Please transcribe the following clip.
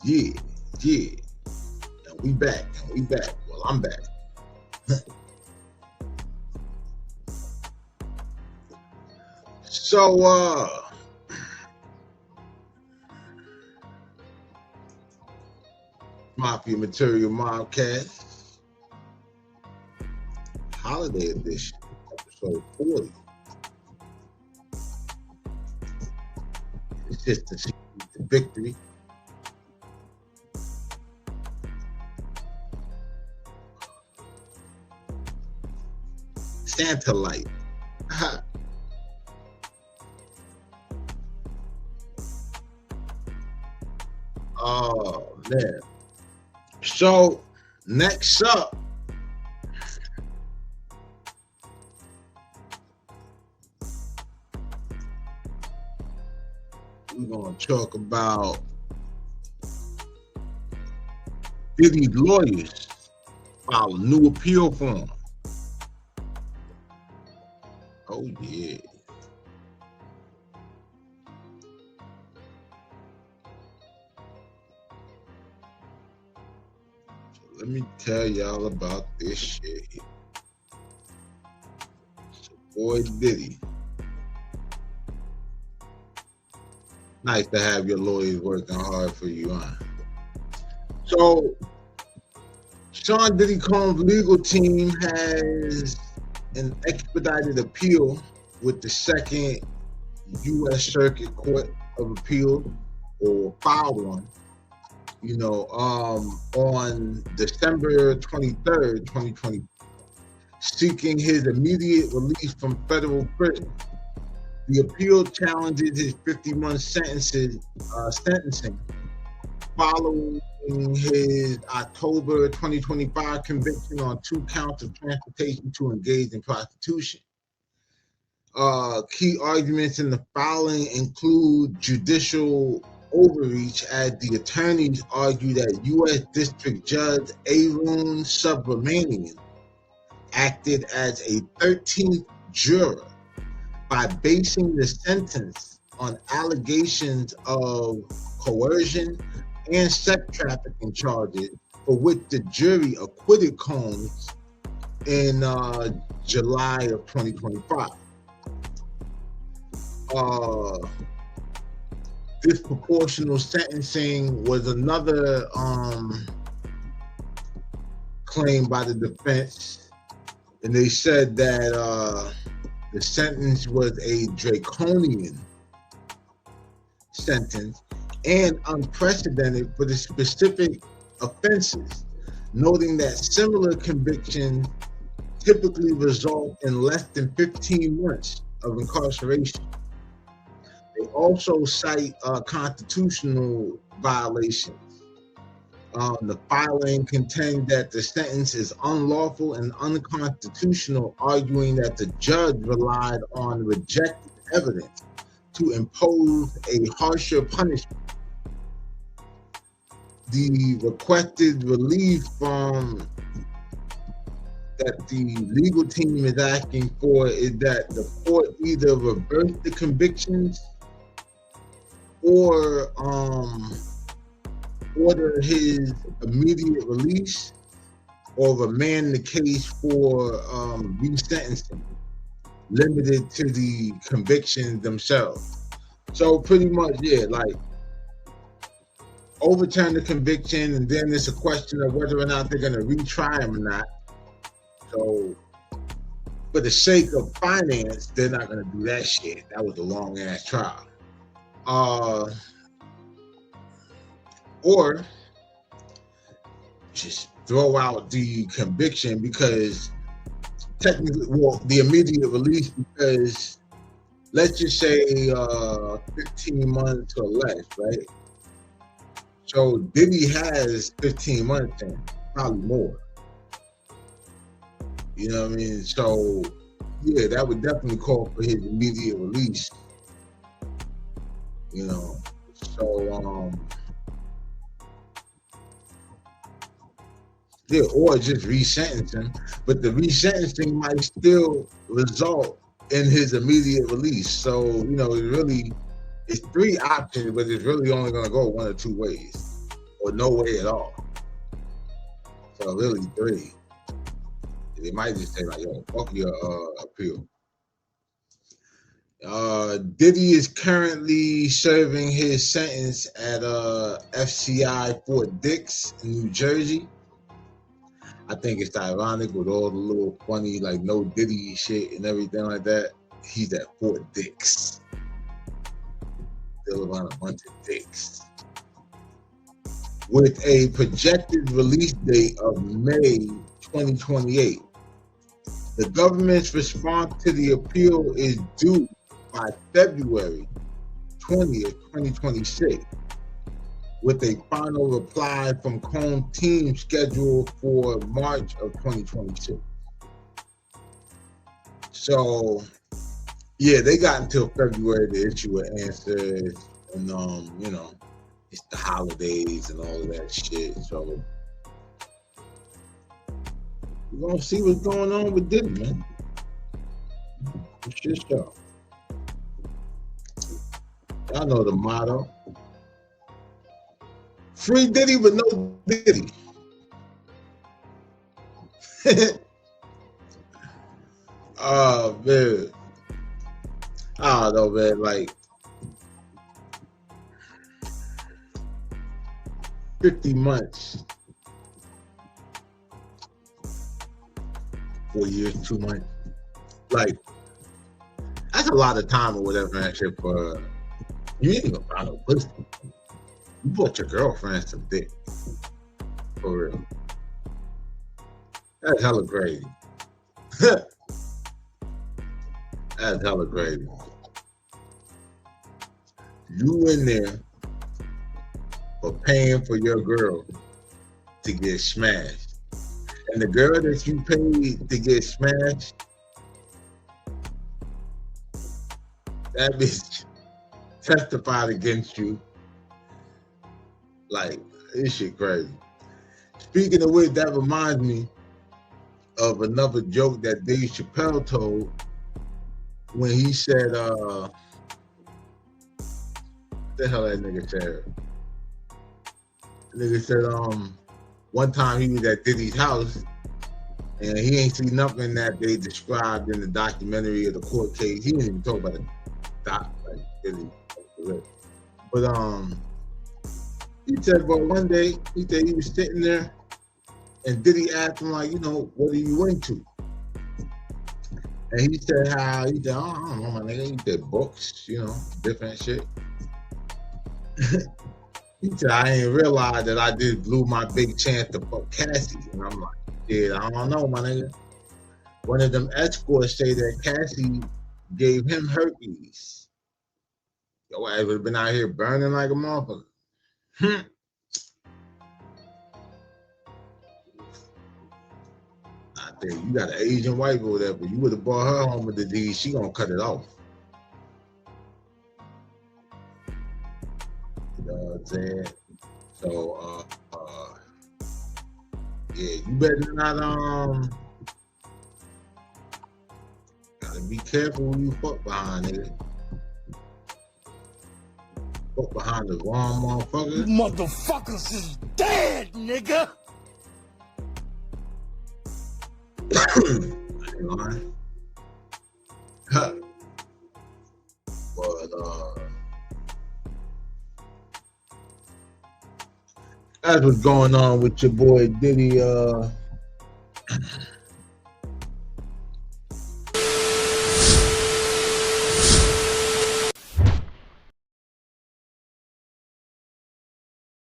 Yeah, yeah. And we back. Well, I'm back. So, Mafia Material Mobcast, Holiday Edition, episode 40. It's just to see the victory. Santa light. Oh man. So next up, we're gonna talk about Diddy lawyers file a new appeal form. Oh yeah. So let me tell y'all about this shit. It's your boy Diddy. Nice to have your lawyers working hard for you, huh? So Sean Diddy Combs' legal team has an expedited appeal with the Second U.S. Circuit Court of Appeal, or filed one, on December 23rd, 2020, seeking his immediate release from federal prison. The appeal challenges his 50-month sentencing following his October 2025 conviction on 2 counts of transportation to engage in prostitution. Key arguments in the filing include judicial overreach, as the attorneys argue that U.S. District Judge Arun Subramanian acted as a 13th juror by basing the sentence on allegations of coercion and sex trafficking charges, for which the jury acquitted Combs in July of 2025. Disproportionate sentencing was another claim by the defense, and they said that the sentence was a draconian sentence and unprecedented for the specific offenses, noting that similar convictions typically result in less than 15 months of incarceration. They also cite constitutional violations. The filing contends that the sentence is unlawful and unconstitutional, arguing that the judge relied on rejected evidence to impose a harsher punishment. The requested relief that the legal team is asking for is that the court either reverse the convictions or order his immediate release, or remand the case for resentencing, limited to the convictions themselves. So pretty much, overturn the conviction, and then it's a question of whether or not they're going to retry him or not. So for the sake of finance, they're not going to do that shit. That was a long ass trial. Or just throw out the conviction, because technically, the immediate release, because let's just say 15 months or less, right? So Diddy has 15 months in, probably more. You know what I mean? So yeah, that would definitely call for his immediate release. Or just resentence him, but the resentencing might still result in his immediate release. So, it's 3 options, but it's really only going to go one or two ways. or no way at all. So really 3. They might just say like, yo, fuck your appeal. Diddy is currently serving his sentence at FCI Fort Dix in New Jersey. I think it's ironic with all the little funny like no Diddy shit and everything like that. He's at Fort Dix. Still around a bunch of dicks. With a projected release date of May 2028. The government's response to the appeal is due by February 20th, 2026, with a final reply from Cone team scheduled for March of 2026. So, yeah, they got until February to issue an answer, and you know, it's the holidays and all of that shit. So we're gonna see what's going on with Diddy, man. It's just y'all. Y'all know the motto. Free Diddy but no Diddy. Oh man. I don't know, man, like 50 months, 4 years, 2 months. Like, that's a lot of time or whatever that shit for you ain't gonna find no pussy. You bought your girlfriend some dick. For real. That's hella crazy. That's hella crazy. You in there for paying for your girl to get smashed. And the girl that you paid to get smashed, that bitch testified against you. Like, this shit crazy. Speaking of which, that reminds me of another joke that Dave Chappelle told when he said, what the hell that nigga said? The nigga said, one time he was at Diddy's house and he ain't seen nothing that they described in the documentary of the court case. He didn't even talk about the doc, like Diddy. But he said, well, one day he said he was sitting there and Diddy asked him, like, you know, what are you into? And he said, I don't know, my nigga. He said books, you know, different shit. He said, I ain't realized that I just blew my big chance to fuck Cassie. And I'm like, yeah, I don't know, my nigga. One of them escorts say that Cassie gave him herpes. Yo, I would have been out here burning like a motherfucker. I think you got an Asian wife or whatever. You would have brought her home with the disease. She gonna cut it off. You know what I'm saying? So, yeah, you better not, gotta be careful who you fuck behind, nigga. Fuck behind the wrong motherfucker. You motherfuckers is dead, nigga! I ain't lying. But, that's what's going on with your boy Diddy,